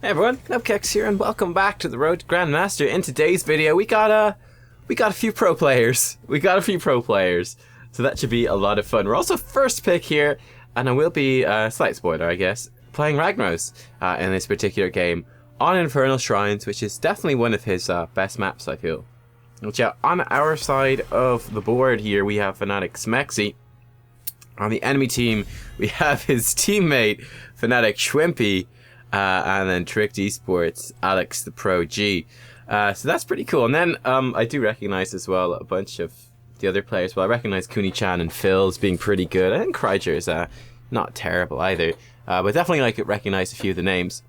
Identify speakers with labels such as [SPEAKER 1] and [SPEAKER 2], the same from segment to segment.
[SPEAKER 1] Hey everyone, Nubkeks here, and welcome back to the Road to Grandmaster. In today's video, we got a few pro players. So that should be a lot of fun. We're also first pick here, and I will be slight spoiler, I guess, playing Ragnaros in this particular game on Infernal Shrines, which is definitely one of his best maps, I feel. Which, on our side of the board here, we have Fnatic Smexy. On the enemy team, we have his teammate Fnatic Schwimpy. And then Tricked Esports, Alex the Pro G. So that's pretty cool. And then I do recognize as well a bunch of the other players. Well, I recognize Kuni-chan and Phil as being pretty good. I think Kryger is not terrible either. But definitely recognize a few of the names.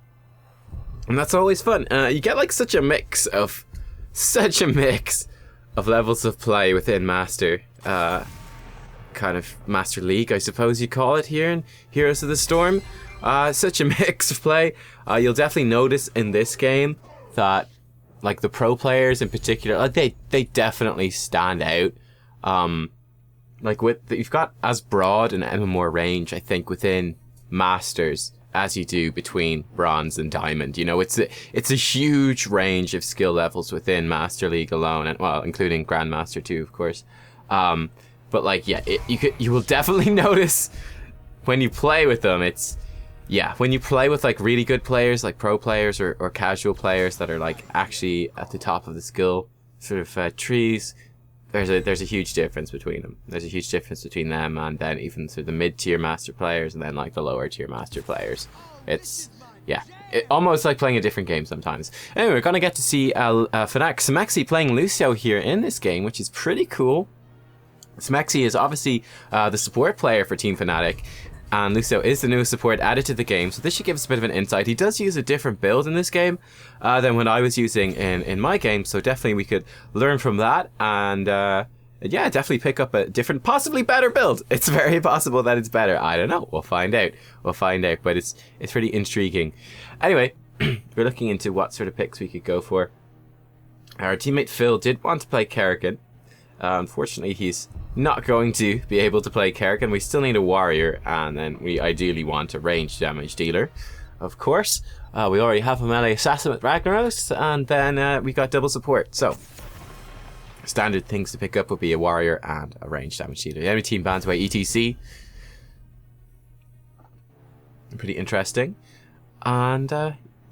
[SPEAKER 1] And that's always fun. You get like such a mix of levels of play within Master. Kind of Master League, I suppose you call it here in Heroes of the Storm. Such a mix of play. You'll definitely notice in this game that like the pro players in particular, like they definitely stand out. You've got as broad and more range, I think, within Masters as you do between Bronze and Diamond. You know, it's a huge range of skill levels within Master League alone, and well, including Grandmaster too, of course. But like, yeah, you will definitely notice when you play with them. When you play with like really good players, like pro players or casual players that are like actually at the top of the skill sort of trees, there's a huge difference between them. There's a huge difference between them and then even sort of the mid-tier Master players and then like the lower-tier Master players. It's almost like playing a different game sometimes. Anyway, we're gonna get to see Fnatic Smexy playing Lucio here in this game, which is pretty cool. Smexy is obviously the support player for Team Fnatic. And Lucio is the newest support added to the game, so this should give us a bit of an insight. He does use a different build in this game than what I was using in my game, so definitely we could learn from that and definitely pick up a different, possibly better build. It's very possible that it's better. I don't know. We'll find out, but it's pretty intriguing. Anyway, we're looking into what sort of picks we could go for. Our teammate Phil did want to play Kerrigan. Unfortunately, he's not going to be able to play Kerrigan. We still need a warrior, and then we ideally want a ranged damage dealer, of course. We already have a melee assassin with Ragnaros, and then we got double support. So, standard things to pick up would be a warrior and a ranged damage dealer. The enemy team bans away ETC. Pretty interesting. And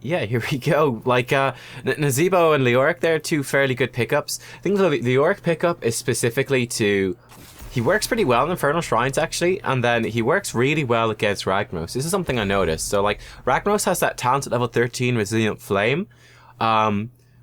[SPEAKER 1] yeah, here we go. Like, Nazeebo and Leoric, they're two fairly good pickups. I think the Leoric pickup is specifically to... He works pretty well in Infernal Shrines, actually, and then he works really well against Ragnaros. This is something I noticed. So, like, Ragnaros has that talented level 13 Resilient Flame,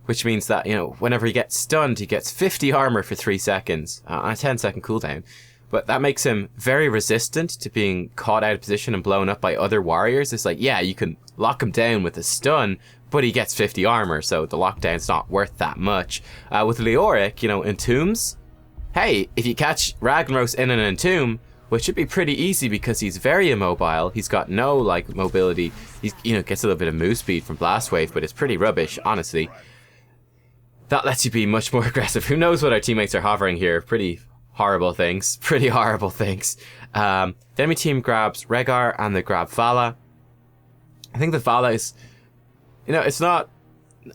[SPEAKER 1] which means that, you know, whenever he gets stunned, he gets 50 armor for 3 seconds, on a 10-second cooldown. But that makes him very resistant to being caught out of position and blown up by other warriors. It's like, yeah, you can lock him down with a stun, but he gets 50 armor, so the lockdown's not worth that much. With Leoric, you know, Entombs, hey, if you catch Ragnaros in an Entomb, which should be pretty easy because he's very immobile, he's got no, like, mobility, he, you know, gets a little bit of move speed from Blast Wave, but it's pretty rubbish, honestly. That lets you be much more aggressive. Who knows what our teammates are hovering here? Pretty horrible things. The enemy team grabs Rhaegar and they grab Vala. I think the Vala is, you know, it's not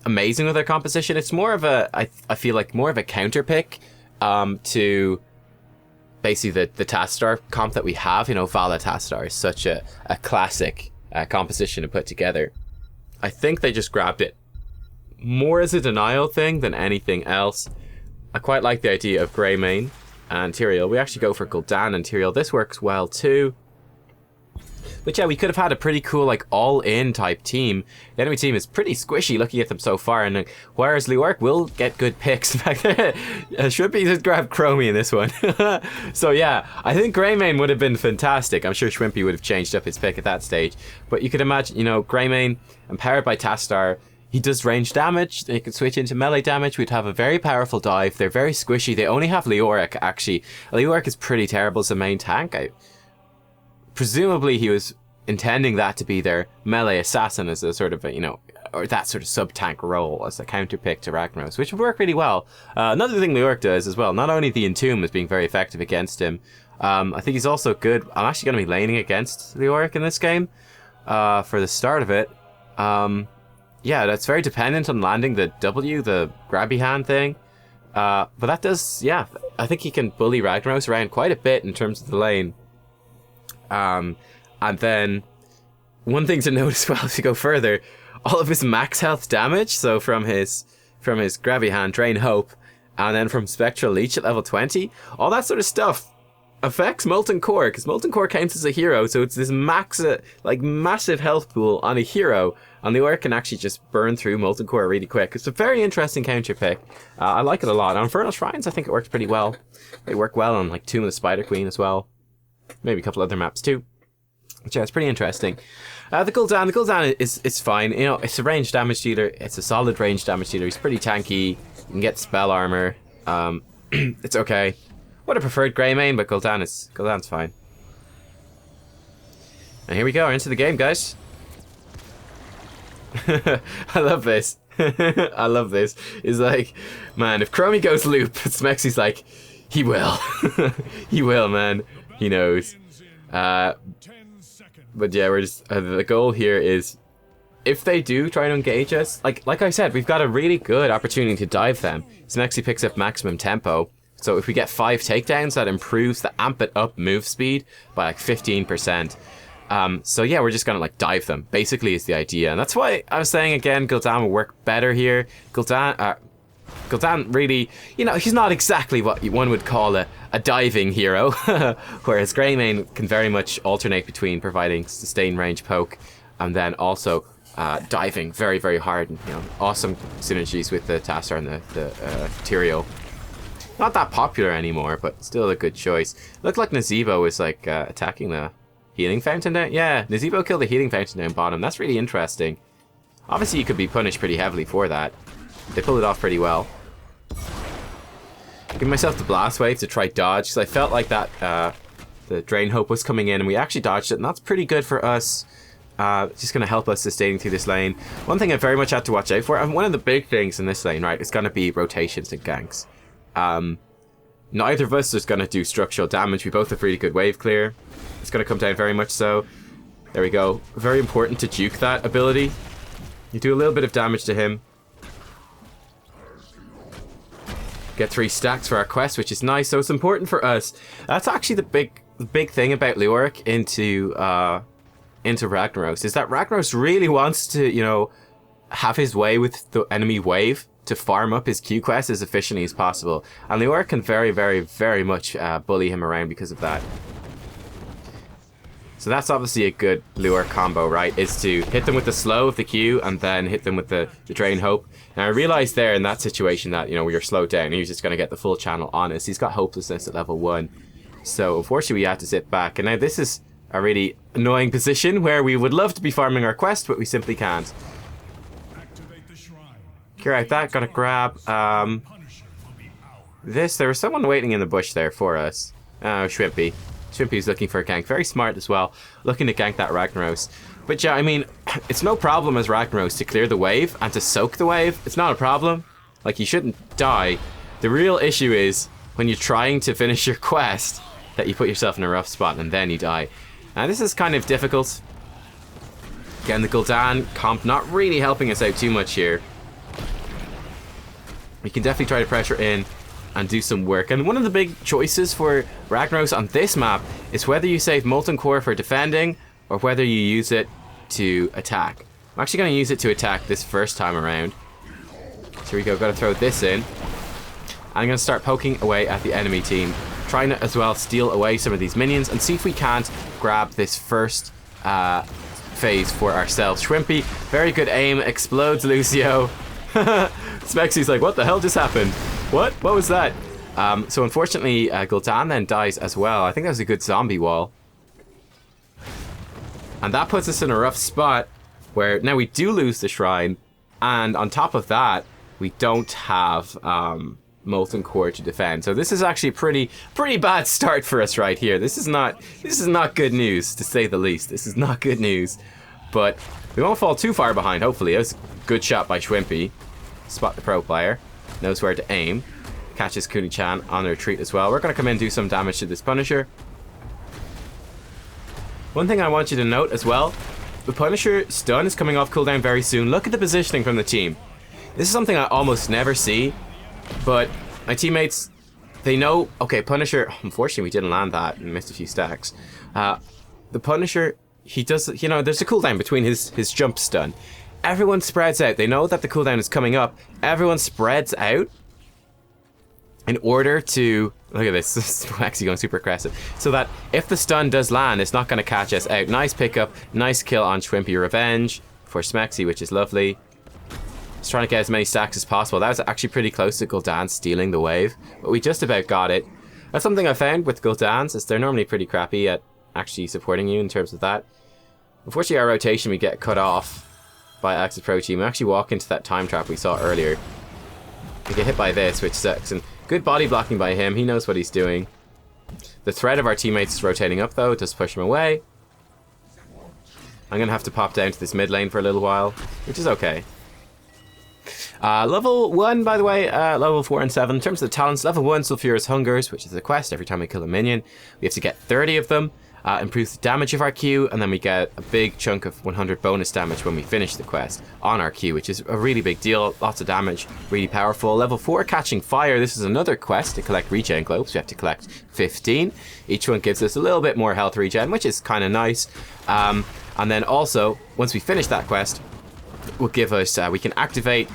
[SPEAKER 1] amazing with their composition. It's more of a, I feel like more of a counter pick to basically the Tastar comp that we have. You know, Vala Tastar is such a classic composition to put together. I think they just grabbed it more as a denial thing than anything else. I quite like the idea of Greymane and Tyrael. We actually go for Gul'dan and Tyrael. This works well too. But yeah, we could have had a pretty cool, like, all-in type team. The enemy team is pretty squishy looking at them so far, and whereas Leoric will get good picks back there, Schwimpy just grabbed Chromie in this one. So yeah, I think Greymane would have been fantastic. I'm sure Schwimpy would have changed up his pick at that stage. But you could imagine, you know, Greymane, empowered by Tastar, he does range damage, they could switch into melee damage, we'd have a very powerful dive, they're very squishy, they only have Leoric, actually. Leoric is pretty terrible as a main tank. Presumably he was intending that to be their melee assassin as a sort of, you know, or that sort of sub-tank role as a counter pick to Ragnaros, which would work really well. Another thing Leoric does as well, not only the Entomb is being very effective against him, I think he's also good. I'm actually going to be laning against Leoric in this game for the start of it. yeah, that's very dependent on landing the W, the grabby hand thing. But that does, yeah, I think he can bully Ragnaros around quite a bit in terms of the lane. And then one thing to note as well, if you go further, all of his max health damage, so from his grabby hand, Drain Hope, and then from Spectral Leech at level 20, all that sort of stuff affects Molten Core, because Molten Core counts as a hero, so it's this massive health pool on a hero, and the Orc can actually just burn through Molten Core really quick. It's a very interesting counter pick. I like it a lot. On Infernal Shrines, I think it works pretty well. They work well on like Tomb of the Spider Queen as well. Maybe a couple other maps too. But yeah, it's pretty interesting. The Gul'dan is fine. You know, it's a ranged damage dealer. It's a solid ranged damage dealer. He's pretty tanky. You can get spell armor. It's okay. Would have preferred Grey main, but Gul'dan's fine. And here we go, into the game, guys. I love this. I love this. It's like, man, if Chromie goes loop, Smexy's like, he will. He will, man. He knows. But yeah, we're just the goal here is, if they do try to engage us, like I said, we've got a really good opportunity to dive them. Smexy picks up maximum tempo. So if we get 5 takedowns, that improves the amp it up move speed by like 15%. So yeah, we're just gonna like dive them, basically, is the idea. And that's why I was saying again, Gul'dan will work better here. Gul'dan really, you know, he's not exactly what one would call a diving hero, whereas Greymane can very much alternate between providing sustained range poke and then also diving very, very hard. And, you know, awesome synergies with the Tassar and the Tyrael. Not that popular anymore, but still a good choice. Looked like Nazeebo was like attacking the healing fountain down. Yeah, Nazeebo killed the healing fountain down bottom. That's really interesting. Obviously, you could be punished pretty heavily for that. They pulled it off pretty well. Give myself the blast wave to try dodge, because I felt like that the Drain Hope was coming in, and we actually dodged it, and that's pretty good for us. Just going to help us sustaining through this lane. One thing I very much had to watch out for, and one of the big things in this lane, right, is going to be rotations and ganks. Neither of us is going to do structural damage. We both have really good wave clear. It's going to come down very much so. There we go. Very important to juke that ability. You do a little bit of damage to him. Get 3 stacks for our quest, which is nice. So it's important for us. That's actually the big thing about Leoric into Ragnaros, is that Ragnaros really wants to, you know, have his way with the enemy wave to farm up his Q quest as efficiently as possible. And Leoric can very, very, very much bully him around because of that. So that's obviously a good lure combo, right? Is to hit them with the slow of the Q and then hit them with the Drain Hope. Now I realized there in that situation that, you know, we were slowed down. He was just going to get the full channel on us. He's got Hopelessness at level 1. So unfortunately we had to sit back. And now this is a really annoying position where we would love to be farming our quest, but we simply can't. Clear out that, gotta grab this. There was someone waiting in the bush there for us. Oh, Shrimpy. Shrimpy's looking for a gank. Very smart as well. Looking to gank that Ragnaros. But yeah, I mean, it's no problem as Ragnaros to clear the wave and to soak the wave. It's not a problem. Like, you shouldn't die. The real issue is when you're trying to finish your quest that you put yourself in a rough spot and then you die. Now this is kind of difficult. Again, the Gul'dan comp not really helping us out too much here. We can definitely try to pressure in and do some work. And one of the big choices for Ragnaros on this map is whether you save Molten Core for defending or whether you use it to attack. I'm actually going to use it to attack this first time around. So here we go, got to throw this in. I'm going to start poking away at the enemy team, trying to as well steal away some of these minions and see if we can't grab this first phase for ourselves. Shrimpy, very good aim, explodes Lucio. Smexy's like, what the hell just happened? What was that? So unfortunately, Gul'dan then dies as well. I think that was a good zombie wall. And that puts us in a rough spot where now we do lose the shrine. And on top of that, we don't have Molten Core to defend. So this is actually a pretty bad start for us right here. This is not good news, to say the least. This is not good news. But we won't fall too far behind, hopefully. That was a good shot by Shrimpy. Spot the pro player. Knows where to aim. Catches Kuni-chan on the retreat as well. We're going to come in and do some damage to this Punisher. One thing I want you to note as well the Punisher stun is coming off cooldown very soon. Look at the positioning from the team. This is something I almost never see, but my teammates, they know, okay, Punisher, unfortunately we didn't land that and missed a few stacks. The Punisher, he does, you know, there's a cooldown between his jump stun. Everyone spreads out. They know that the cooldown is coming up. Everyone spreads out in order to, look at this, this is actually going super aggressive, so that if the stun does land, it's not going to catch us out. Nice pickup, nice kill on Schwimpy Revenge for Smexy, which is lovely. Just trying to get as many stacks as possible. That was actually pretty close to Gul'dan stealing the wave, but we just about got it. That's something I found with Gul'dans, is they're normally pretty crappy at actually supporting you in terms of that. Unfortunately, our rotation, we get cut off by Axe's Pro Team. We actually walk into that time trap we saw earlier. We get hit by this, which sucks, and good body blocking by him. He knows what he's doing. The threat of our teammates is rotating up, though. It does push him away. I'm going to have to pop down to this mid lane for a little while, which is okay. Level 1, by the way, level 4 and 7. In terms of the talents, level 1, Sulphurous Hungers, which is a quest. Every time we kill a minion, we have to get 30 of them. Improves the damage of our Q, and then we get a big chunk of 100 bonus damage when we finish the quest on our Q, which is a really big deal. Lots of damage, really powerful. Level 4, Catching Fire. This is another quest to collect regen globes. We have to collect 15. Each one gives us a little bit more health regen, which is kind of nice. And then also, once we finish that quest, will give us, we can activate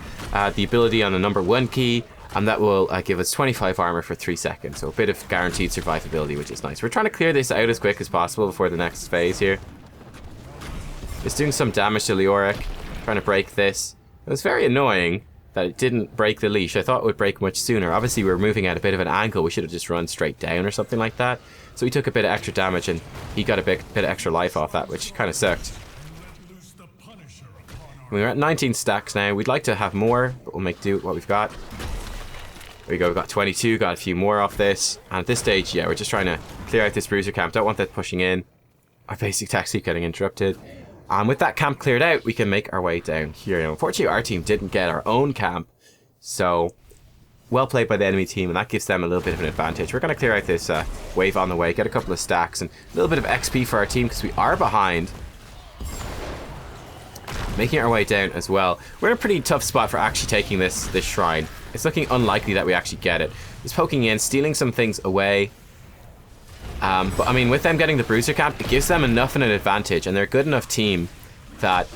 [SPEAKER 1] the ability on the number 1 key, and that will give us 25 armor for 3 seconds. So a bit of guaranteed survivability, which is nice. We're trying to clear this out as quick as possible before the next phase here. It's doing some damage to Leoric, trying to break this. It was very annoying that it didn't break the leash. I thought it would break much sooner. Obviously, we were moving at a bit of an angle. We should have just run straight down or something like that. So he took a bit of extra damage, and he got a bit of extra life off that, which kind of sucked. We're at 19 stacks now. We'd like to have more, but we'll make do with what we've got. There we go, we've got 22, got a few more off this. And at this stage, yeah, we're just trying to clear out this bruiser camp. Don't want that pushing in. Our basic attacks keep getting interrupted. And with that camp cleared out, we can make our way down here. Now, unfortunately, our team didn't get our own camp. So, well played by the enemy team, and that gives them a little bit of an advantage. We're going to clear out this wave on the way, get a couple of stacks, and a little bit of XP for our team because we are behind. Making our way down as well. We're in a pretty tough spot for actually taking this shrine. It's looking unlikely that we actually get it. Just poking in, stealing some things away. But I mean, with them getting the bruiser camp, it gives them enough of an advantage, and they're a good enough team that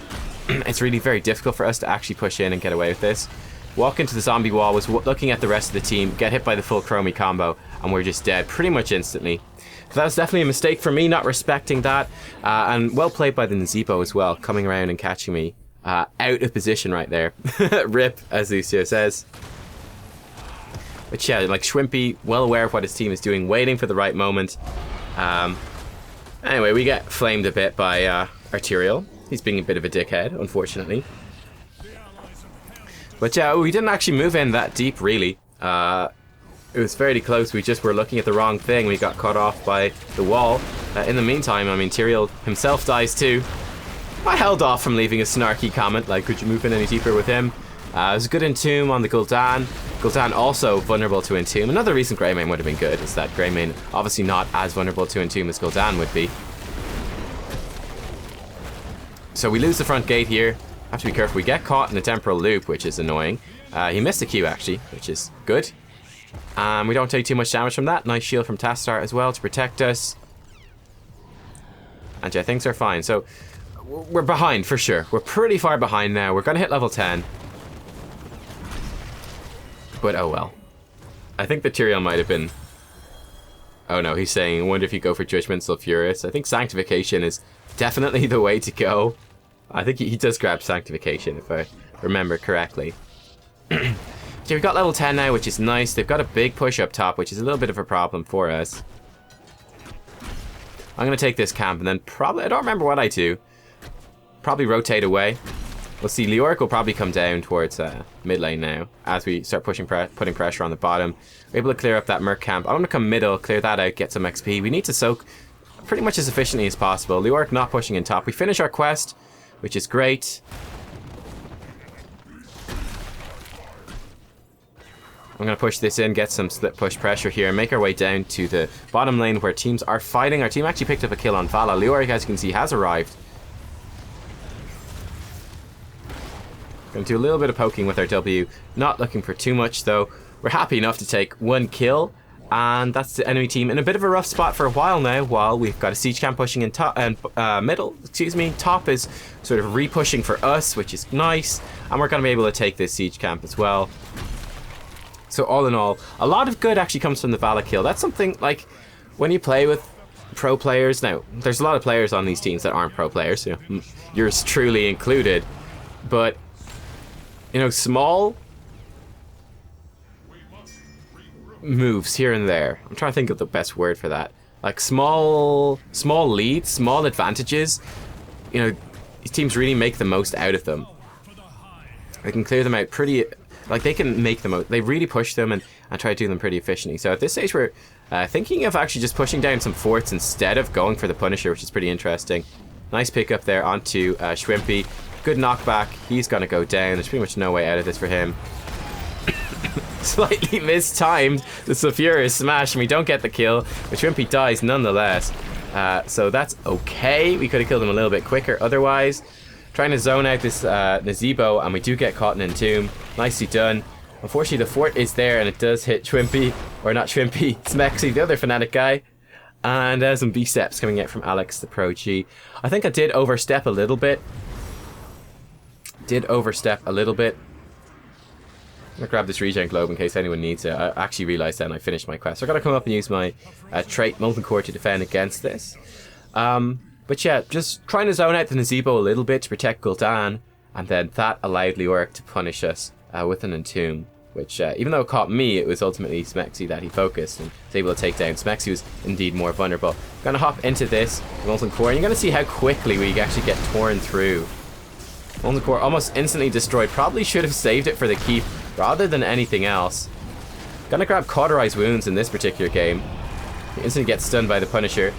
[SPEAKER 1] it's really very difficult for us to actually push in and get away with this. Walk into the zombie wall, was looking at the rest of the team, get hit by the full Chromie combo, and we're just dead pretty much instantly. So that was definitely a mistake for me, not respecting that. And well played by the Nzebo as well, coming around and catching me out of position right there. Rip, as Lucio says. But yeah, like Schwimpy, well aware of what his team is doing, waiting for the right moment. Anyway, we get flamed a bit by Arterial. He's being a bit of a dickhead, unfortunately. But yeah, we didn't actually move in that deep, really. It was fairly close. We just were looking at the wrong thing. We got cut off by the wall. In the meantime, I mean, Tyrael himself dies too. I held off from leaving a snarky comment, like, could you move in any deeper with him? It was a good entomb on the Gul'dan. Gul'dan also vulnerable to entomb. Another reason Greymane would have been good is that Greymane obviously not as vulnerable to entomb as Gul'dan would be. So we lose the front gate here. Have to be careful. We get caught in the temporal loop, which is annoying. He missed the Q actually, which is good. We don't take too much damage from that. Nice shield from Tastar as well to protect us. And yeah, things are fine. So we're behind for sure. We're pretty far behind now. We're going to hit level 10. But oh well. I think the Tyrael might have been... Oh no, he's saying, I wonder if you go for Judgment Sulphurous. I think Sanctification is definitely the way to go. I think he does grab Sanctification, if I remember correctly. So we've got level 10 now, which is nice. They've got a big push up top, which is a little bit of a problem for us. I'm going to take this camp and then probably... I don't remember what I do. Probably rotate away. We'll see. Leoric will probably come down towards mid lane now as we start putting pressure on the bottom. We're able to clear up that Merc camp. I want to come middle, clear that out, get some XP. We need to soak pretty much as efficiently as possible. Leoric not pushing in top. We finish our quest, which is great. I'm going to push this in, get some split push pressure here, and make our way down to the bottom lane where teams are fighting. Our team actually picked up a kill on Vala. Leoric, as you can see, has arrived. Gonna do a little bit of poking with our W. Not looking for too much though. We're happy enough to take 1 kill. And that's the enemy team in a bit of a rough spot for a while now, while we've got a siege camp pushing in top and middle, excuse me. Top is sort of re-pushing for us, which is nice. And we're going to be able to take this siege camp as well. So all in all, a lot of good actually comes from the Vala kill. That's something like when you play with pro players. Now, there's a lot of players on these teams that aren't pro players, you know, yours truly included. But, you know, small moves here and there. I'm trying to think of the best word for that. Like small leads, small advantages. You know, these teams really make the most out of them. They can clear them out pretty, like they can make the most. They really push them and try to do them pretty efficiently. So at this stage we're thinking of actually just pushing down some forts instead of going for the Punisher, which is pretty interesting. Nice pick up there onto Shrimpy. Good knockback. He's gonna go down. There's pretty much no way out of this for him. Slightly mistimed the Sulfuris smash and we don't get the kill, but Shrimpy dies nonetheless. So that's okay. We could have killed him a little bit quicker otherwise. Trying to zone out this Nazebo, and we do get caught in Entomb. Nicely done. Unfortunately the fort is there and it does hit Shrimpy, or not Shrimpy, Smexy, the other Fnatic guy. And some B-steps coming out from Alex the Pro G. I think I did overstep a little bit. I'm gonna grab this regen globe in case anyone needs it. I actually realized then I finished my quest. So I gotta come up and use my trait Molten Core to defend against this. But yeah, just trying to zone out the Nazebo a little bit to protect Gul'dan, and then that allowed Leoric to punish us with an Entomb, which even though it caught me, it was ultimately Smexy that he focused and was able to take down. Smexy was indeed more vulnerable. Gonna hop into this Molten Core, and you're gonna see how quickly we actually get torn through. Molten Core almost instantly destroyed. Probably should have saved it for the keep rather than anything else. Gonna grab Cauterized Wounds in this particular game. Instantly get stunned by the Punisher.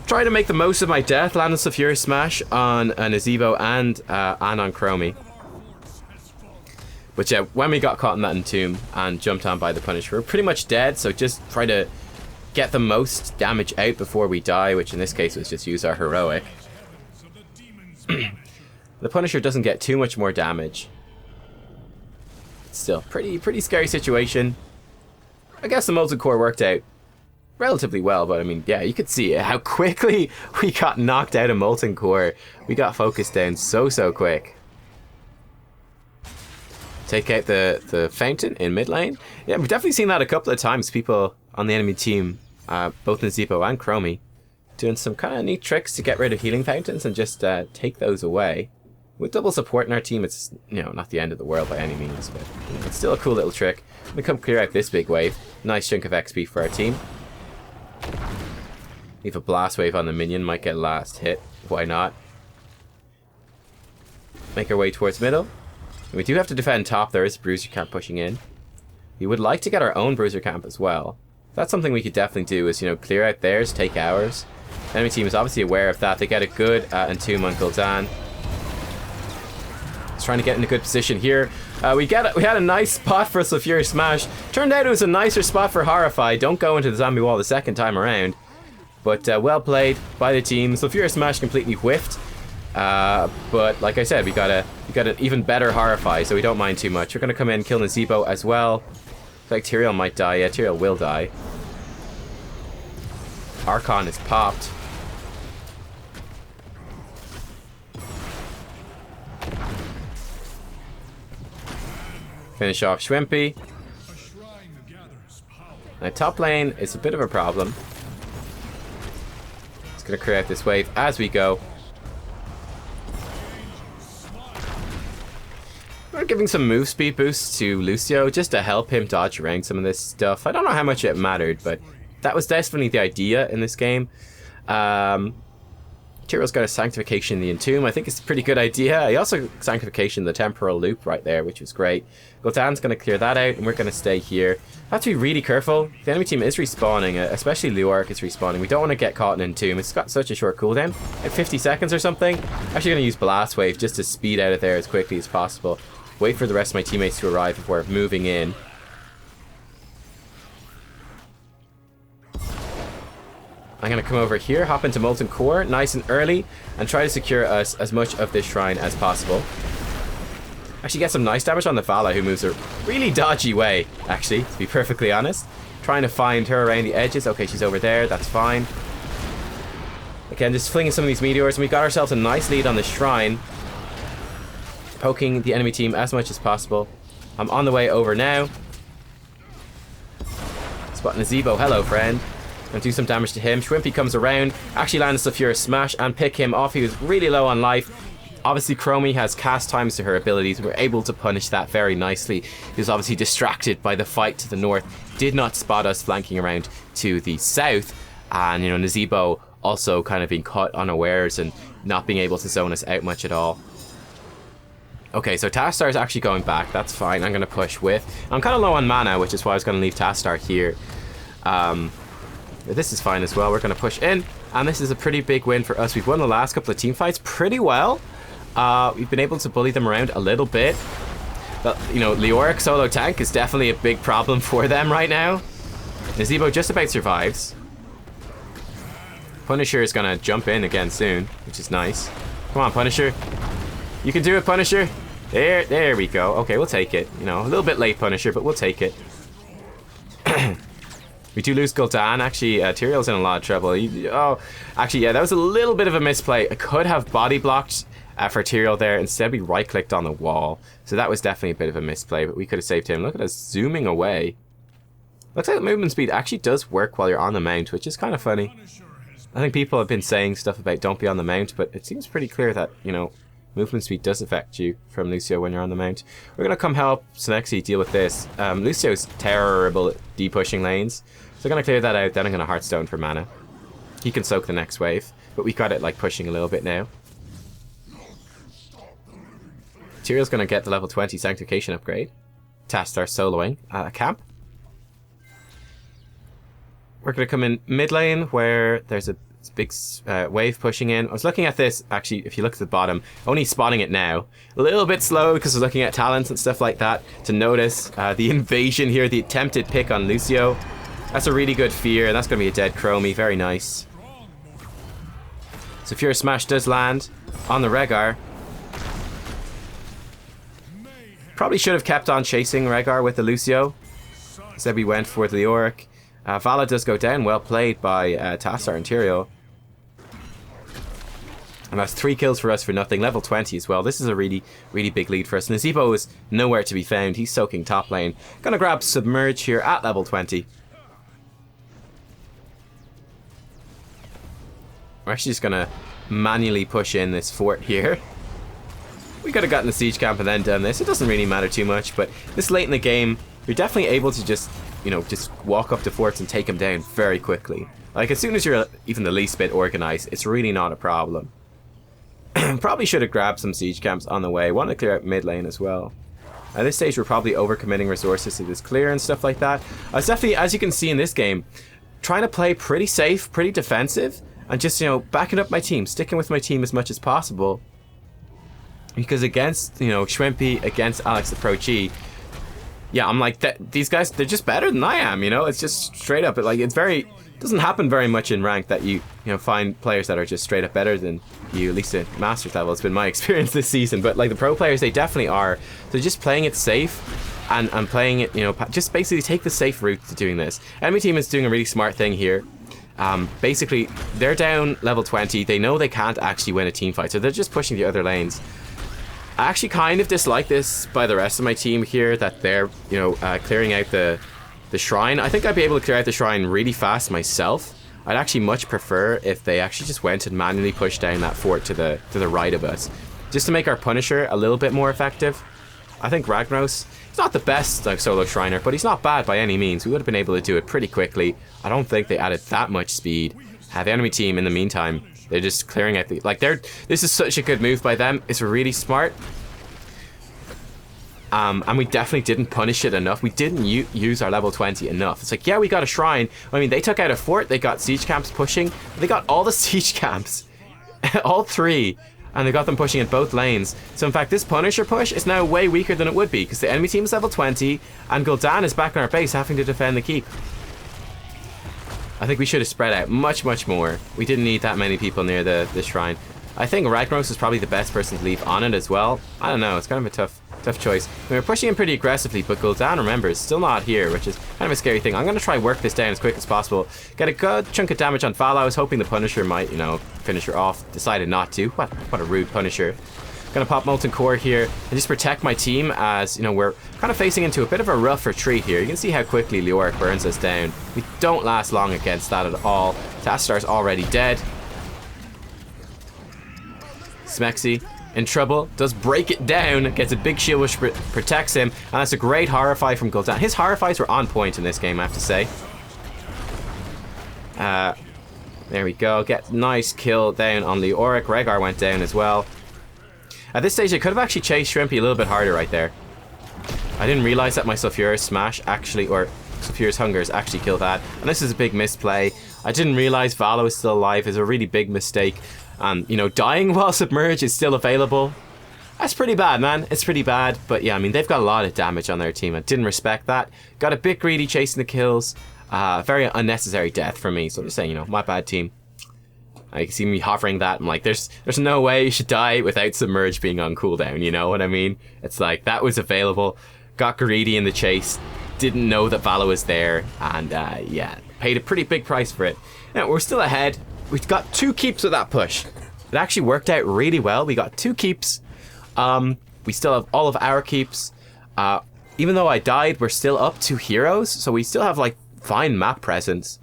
[SPEAKER 1] Try to make the most of my death. Land a Sulfuris Smash on Nazebo and on Chromie. But yeah, when we got caught in that Entomb and jumped on by the Punisher, we're pretty much dead. So just try to get the most damage out before we die, which in this case was just use our Heroic. The Punisher doesn't get too much more damage. Still, pretty scary situation. I guess the Molten Core worked out relatively well, but I mean, yeah, you could see how quickly we got knocked out of Molten Core. We got focused down so quick. Take out the Fountain in mid lane. Yeah, we've definitely seen that a couple of times. People on the enemy team, both Nazebo and Chromie, doing some kind of neat tricks to get rid of healing fountains and just take those away. With double support in our team, it's, you know, not the end of the world by any means, but it's still a cool little trick. We come clear out this big wave. Nice chunk of XP for our team. Leave a blast wave on the minion, might get last hit. Why not? Make our way towards middle. And we do have to defend top. There is a bruiser camp pushing in. We would like to get our own bruiser camp as well. That's something we could definitely do, is, you know, clear out theirs, take ours. The enemy team is obviously aware of that. They get a good Entomb on Gul'dan. Trying to get in a good position here. We had a nice spot for Sulfuris Smash. Turned out it was a nicer spot for Horrify. Don't go into the zombie wall the second time around. But well played by the team. Sulfuris Smash completely whiffed. But like I said, we got an even better Horrify, so we don't mind too much. We're gonna come in, kill Nazebo as well. Looks like Tyrael might die. Yeah, Tyrael will die. Archon is popped. Finish off Shrimpy. Now top lane is a bit of a problem. It's going to create this wave as we go. We're giving some move speed boosts to Lucio just to help him dodge around some of this stuff. I don't know how much it mattered, but that was definitely the idea in this game. Tyrael's got a Sanctification in the Entomb. I think it's a pretty good idea. He also Sanctification the Temporal Loop right there, which was great. Gul'dan's going to clear that out, and we're going to stay here. Have to be really careful. The enemy team is respawning, especially Leoric is respawning. We don't want to get caught in Entomb. It's got such a short cooldown, like 50 seconds or something. Actually going to use Blast Wave just to speed out of there as quickly as possible. Wait for the rest of my teammates to arrive before moving in. I'm going to come over here, hop into Molten Core nice and early, and try to secure us as much of this shrine as possible. Actually get some nice damage on the Vala, who moves a really dodgy way, actually, to be perfectly honest. Trying to find her around the edges. Okay, she's over there. That's fine. Again, just flinging some of these meteors, and we got ourselves a nice lead on the shrine. Poking the enemy team as much as possible. I'm on the way over now. Spotting Nazebo. Hello, friend. Gonna do some damage to him. Shrimpy comes around. Actually lands the Sulfurous Smash and pick him off. He was really low on life. Obviously, Chromie has cast times to her abilities. We're able to punish that very nicely. He was obviously distracted by the fight to the north. Did not spot us flanking around to the south. And, you know, Nazebo also kind of being caught unawares and not being able to zone us out much at all. Okay, so Tastar is actually going back. That's fine. I'm going to push with. I'm kind of low on mana, which is why I was going to leave Tastar here. This is fine as well. We're going to push in. And this is a pretty big win for us. We've won the last couple of team fights pretty well. We've been able to bully them around a little bit. But, you know, Leoric solo tank is definitely a big problem for them right now. Nazebo just about survives. Punisher is going to jump in again soon, which is nice. Come on, Punisher. You can do it, Punisher. There we go. Okay, we'll take it. You know, a little bit late, Punisher, but we'll take it. We do lose Gul'dan. Actually, Tyrael's in a lot of trouble. Actually, yeah, that was a little bit of a misplay. I could have body blocked for Tyrael there. Instead, we right-clicked on the wall. So that was definitely a bit of a misplay, but we could have saved him. Look at us zooming away. Looks like the movement speed actually does work while you're on the mount, which is kind of funny. I think people have been saying stuff about don't be on the mount, but it seems pretty clear that, you know, movement speed does affect you from Lucio when you're on the mount. We're going to come help Snexy deal with this. Lucio's terrible at de-pushing lanes. So I'm going to clear that out, then I'm going to Heartstone for mana. He can soak the next wave, but we got it like pushing a little bit now. Tyrael's going to get the level 20 Sanctification upgrade. Tastar soloing a camp. We're going to come in mid lane where there's a big wave pushing in. I was looking at this, actually, if you look at the bottom, only spotting it now. A little bit slow because I was looking at talents and stuff like that to notice the invasion here, the attempted pick on Lucio. That's a really good fear, and that's going to be a dead Chromie. Very nice. So Sulfurous Smash does land on the Rehgar. Probably should have kept on chasing Rehgar with the Lucio. Instead we went for the Leoric. Vala does go down. Well played by Tastar and Tyrael. And that's 3 kills for us for nothing. Level 20 as well. This is a really, really big lead for us. Nazebo is nowhere to be found. He's soaking top lane. Gonna grab Submerge here at level 20. We're actually just gonna manually push in this fort here. We could have gotten the siege camp and then done this. It doesn't really matter too much, but this late in the game, you're definitely able to just, you know, just walk up to forts and take them down very quickly. Like, as soon as you're even the least bit organized, it's really not a problem. Probably should have grabbed some siege camps on the way. Want to clear out mid lane as well. At this stage, we're probably overcommitting resources to this clear and stuff like that. I was definitely, as you can see in this game, trying to play pretty safe, pretty defensive, and just, you know, backing up my team, sticking with my team as much as possible. Because against, you know, Shrimpy, against Alex the Pro G, yeah, I'm like, these guys, they're just better than I am, you know? It's just straight up, it's very, it doesn't happen very much in ranked that you know, find players that are just straight up better than you, at least at Masters level. It's been my experience this season, but like the pro players, they definitely are. So just playing it safe and playing it, you know, just basically take the safe route to doing this. Enemy team is doing a really smart thing here. Basically, they're down level 20. They know they can't actually win a team fight, so they're just pushing the other lanes. I actually kind of dislike this by the rest of my team here, that they're, you know, clearing out the shrine. I think I'd be able to clear out the shrine really fast myself. I'd actually much prefer if they actually just went and manually pushed down that fort to the right of us, just to make our Punisher a little bit more effective. I think Ragnaros, he's not the best like solo Shriner, but he's not bad by any means. We would have been able to do it pretty quickly. I don't think they added that much speed. The enemy team, in the meantime, they're just clearing out the, like, this is such a good move by them. It's really smart. And we definitely didn't punish it enough. We didn't use our level 20 enough. It's like, yeah, we got a shrine. I mean, they took out a fort, they got siege camps pushing. They got all the siege camps. All 3. And they got them pushing in both lanes. So in fact, this Punisher push is now way weaker than it would be, because the enemy team is level 20, and Gul'dan is back on our base having to defend the keep. I think we should have spread out much, much more. We didn't need that many people near the shrine. I think Ragnaros is probably the best person to leave on it as well. I don't know, it's kind of a Tough choice. We were pushing him pretty aggressively, but Gul'dan, remember, is still not here, which is kind of a scary thing. I'm going to try work this down as quick as possible. Get a good chunk of damage on Val. I was hoping the Punisher might, you know, finish her off. Decided not to. What a rude Punisher. Gonna pop Molten Core here and just protect my team as, you know, we're kind of facing into a bit of a rough retreat here. You can see how quickly Leoric burns us down. We don't last long against that at all. Tastar's already dead. Smexy in trouble, does break it down, gets a big shield which protects him, and that's a great Horrify from Gul'dan. His Horrifies were on point in this game, I have to say. There we go, get nice kill down on Leoric. Rhaegar went down as well. At this stage, I could have actually chased Shrimpy a little bit harder right there. I didn't realize that my Sulfure's Smash actually, or Sulfure's Hungers actually killed that. And this is a big misplay. I didn't realize Valo is still alive. It's a really big mistake. And, you know, dying while submerged is still available. That's pretty bad, man. It's pretty bad. But yeah, I mean, they've got a lot of damage on their team. I didn't respect that. Got a bit greedy chasing the kills. Very unnecessary death for me. So I'm just saying, you know, my bad team. I can see me hovering that. I'm like, there's no way you should die without Submerge being on cooldown, you know what I mean? It's like, that was available. Got greedy in the chase. Didn't know that Valo was there. And yeah, paid a pretty big price for it. Now, we're still ahead. We've got 2 keeps with that push. It actually worked out really well. We got 2 keeps. We still have all of our keeps. Even though I died, we're still up 2 heroes. So we still have, like, fine map presence.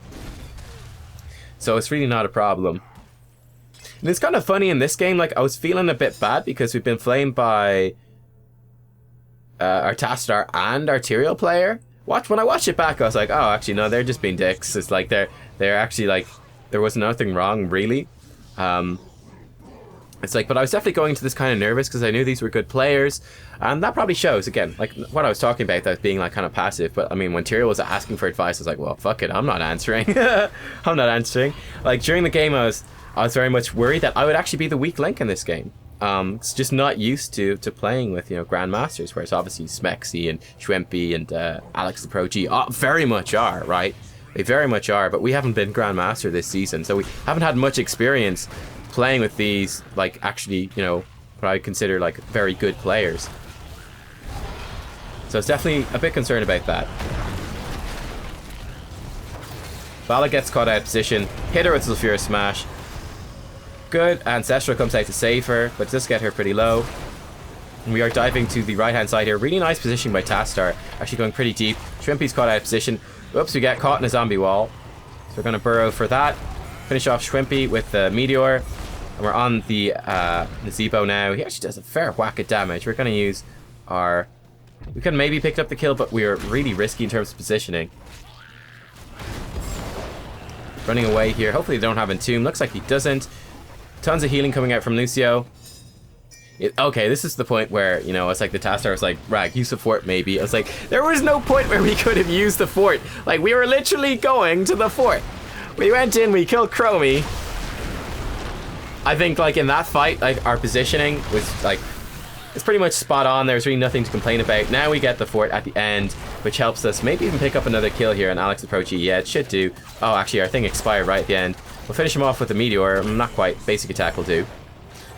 [SPEAKER 1] So it's really not a problem. And it's kind of funny in this game, like, I was feeling a bit bad because we've been flamed by our Tastar and Arterial player. When I watched it back, I was like, oh, actually, no, they're just being dicks. It's like, they're actually, like, there was nothing wrong, really. It's like, but I was definitely going into this kind of nervous because I knew these were good players. And that probably shows, again, like, what I was talking about, that being, like, kind of passive. But, I mean, when Tyrael was asking for advice, I was like, well, fuck it, I'm not answering. I'm not answering. Like, during the game, I was very much worried that I would actually be the weak link in this game. It's just not used to playing with, you know, Grandmasters, whereas obviously Smexy and Shwempy and Alex the Pro G very much are, right? They very much are, but we haven't been Grandmaster this season, so we haven't had much experience playing with these, like, actually, you know, what I consider, like, very good players. So it's definitely a bit concerned about that. Vala gets caught out of position, hit her with Sulfurous Smash. Good, Ancestral comes out to save her, but does get her pretty low. And we are diving to the right-hand side here. Really nice positioning by Tastar, actually going pretty deep. Shrimpy's caught out of position. Whoops, we get caught in a zombie wall. So we're going to burrow for that. Finish off Shrimpy with the Meteor. And we're on the Nazebo now. He actually does a fair whack of damage. We're going to use our... We could maybe picked up the kill, but we were really risky in terms of positioning. Running away here. Hopefully they don't have Entomb. Looks like he doesn't. Tons of healing coming out from Lucio. Okay, this is the point where, you know, it's like the Tastar was like, Rag, use the fort maybe. I was like, there was no point where we could have used the fort. Like, we were literally going to the fort. We went in, we killed Chromie. I think, like, in that fight, like, our positioning was, like, it's pretty much spot on. There's really nothing to complain about. Now we get the fort at the end, which helps us maybe even pick up another kill here on Alex Approachy. Yeah, it should do. Oh, actually, our thing expired right at the end. We'll finish him off with the Meteor. Not quite. Basic attack will do.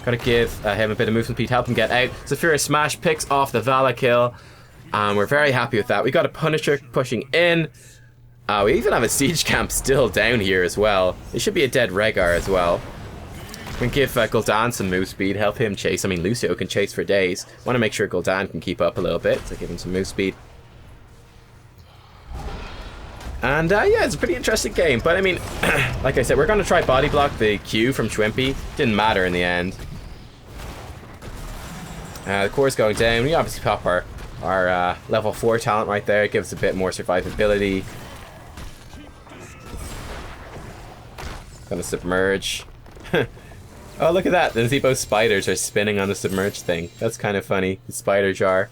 [SPEAKER 1] Gotta give him a bit of movement speed, help him get out. Zephyric Smash picks off the Vala kill. And we're very happy with that. We got a Punisher pushing in. We even have a Siege Camp still down here as well. It should be a dead Rhaegar as well. We can give Gul'dan some move speed, help him chase. I mean, Lucio can chase for days. Want to make sure Gul'dan can keep up a little bit, so give him some move speed. And yeah, it's a pretty interesting game. But I mean, like I said, we're going to try body block the Q from Shwimpy. Didn't matter in the end. The core's going down. We obviously pop our level 4 talent right there. It gives us a bit more survivability. Gonna submerge. Oh, look at that. The Zebo spiders are spinning on the submerged thing. That's kind of funny. The spider jar.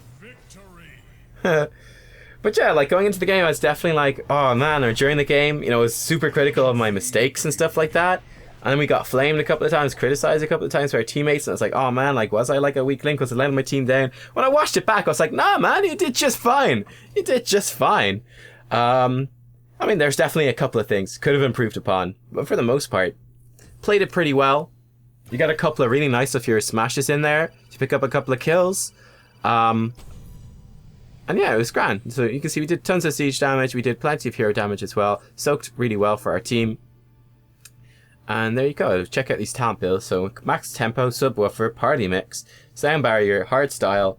[SPEAKER 1] But yeah, like, going into the game, I was definitely like, oh man, or during the game, you know, I was super critical of my mistakes and stuff like that. And then we got flamed a couple of times, criticized a couple of times by our teammates, and I was like, oh man, like, was I like a weak link? Was I letting my team down? When I watched it back, I was like, nah man, you did just fine. You did just fine. I mean, there's definitely a couple of things could have improved upon, but for the most part, played it pretty well. You got a couple of really nice of your smashes in there to pick up a couple of kills. And yeah, it was grand. So you can see we did tons of siege damage. We did plenty of hero damage as well. Soaked really well for our team. And there you go. Check out these talent builds. So max tempo, subwoofer, party mix, sound barrier, hard style,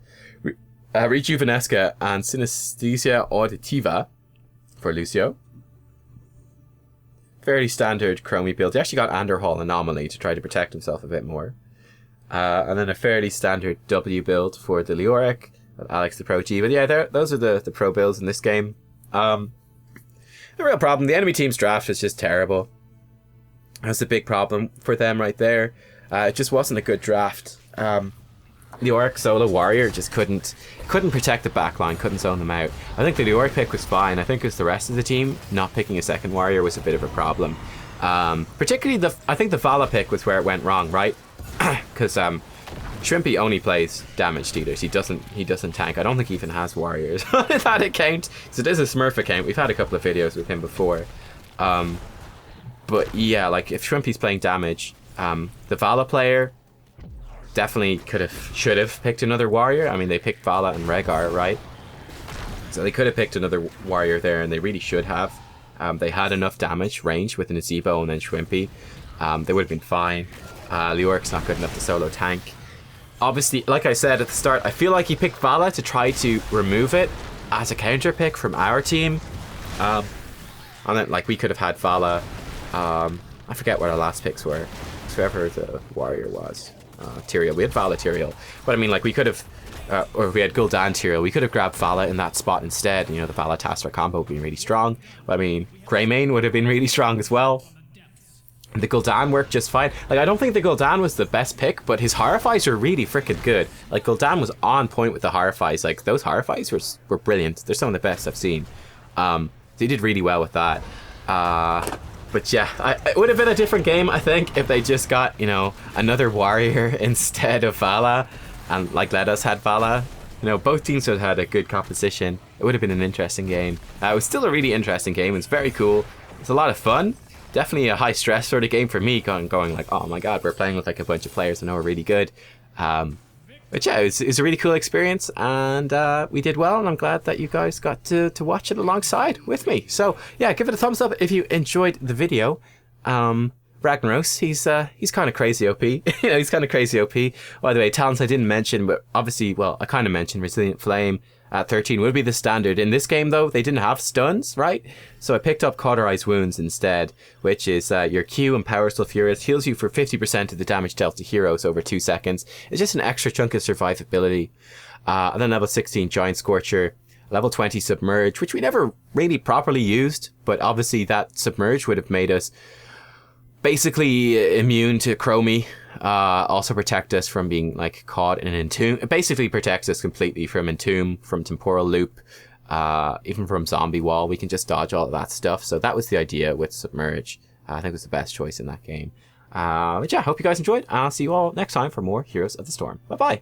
[SPEAKER 1] rejuvenesca, and synesthesia auditiva for Lucio. Fairly standard chromie build. He actually got Anderhall Anomaly to try to protect himself a bit more. And then a fairly standard W build for the Leoric. Alex the Pro G. But yeah, those are the pro builds in this game. The real problem, the enemy team's draft is just terrible. That's the big problem for them right there. It just wasn't a good draft. Leoric solo warrior just couldn't protect the backline, couldn't zone them out. I think the Leoric pick was fine. I think it was the rest of the team not picking a second warrior was a bit of a problem. Particularly I think the Vala pick was where it went wrong, right? Because Shrimpy only plays damage dealers. He doesn't tank. I don't think he even has warriors on that account. So it is a Smurf account. We've had a couple of videos with him before. But yeah, like if Shrimpy's playing damage, the Vala player definitely should have picked another warrior. I mean, they picked Vala and Rhaegar, right? So they could have picked another warrior there, and they really should have. They had enough damage range with Nubkeks and then Shrimpy. They would have been fine. Leoric's not good enough to solo tank. Obviously, like I said at the start, I feel like he picked Vala to try to remove it as a counter pick from our team. And then, like, we could have had Vala. I forget what our last picks were. Whoever the warrior was. Tyrael. We had Vala Tyrael. But I mean, like, we could have, or if we had Gul'dan Tyrael, we could have grabbed Vala in that spot instead. You know, the Vala Tassadar combo being really strong. But I mean, Greymane would have been really strong as well. The Gul'dan worked just fine. Like, I don't think the Gul'dan was the best pick, but his Horrifies were really freaking good. Like, Gul'dan was on point with the Horrifies. Like, those Horrifies were brilliant. They're some of the best I've seen. They did really well with that. But yeah, it would have been a different game, I think, if they just got, you know, another warrior instead of Vala. And, like, let us had Vala. You know, both teams would have had a good composition. It would have been an interesting game. It was still a really interesting game. It's very cool. It's a lot of fun. Definitely a high stress sort of game for me, going like, oh my god, we're playing with like a bunch of players I know are really good. But yeah, it was a really cool experience, and we did well, and I'm glad that you guys got to watch it alongside with me. So yeah, give it a thumbs up if you enjoyed the video. Ragnaros, he's kind of crazy OP. You know, he's kind of crazy OP. By the way, talents I didn't mention, but obviously, well, I kind of mentioned Resilient Flame. 13 would be the standard. In this game, though, they didn't have stuns, right? So I picked up Cauterized Wounds instead, which is your Q and Power Sulfuris, heals you for 50% of the damage dealt to heroes over 2 seconds. It's just an extra chunk of survivability. And then level 16 Giant Scorcher, level 20 Submerge, which we never really properly used, but obviously that Submerge would have made us basically immune to Chromie. Also protect us from being like caught in an entomb. It basically protects us completely from entomb, from temporal loop, even from zombie wall. We can just dodge all of that stuff. So that was the idea with Submerge. I think it was the best choice in that game. But yeah, hope you guys enjoyed. I'll see you all next time for more Heroes of the Storm. Bye bye.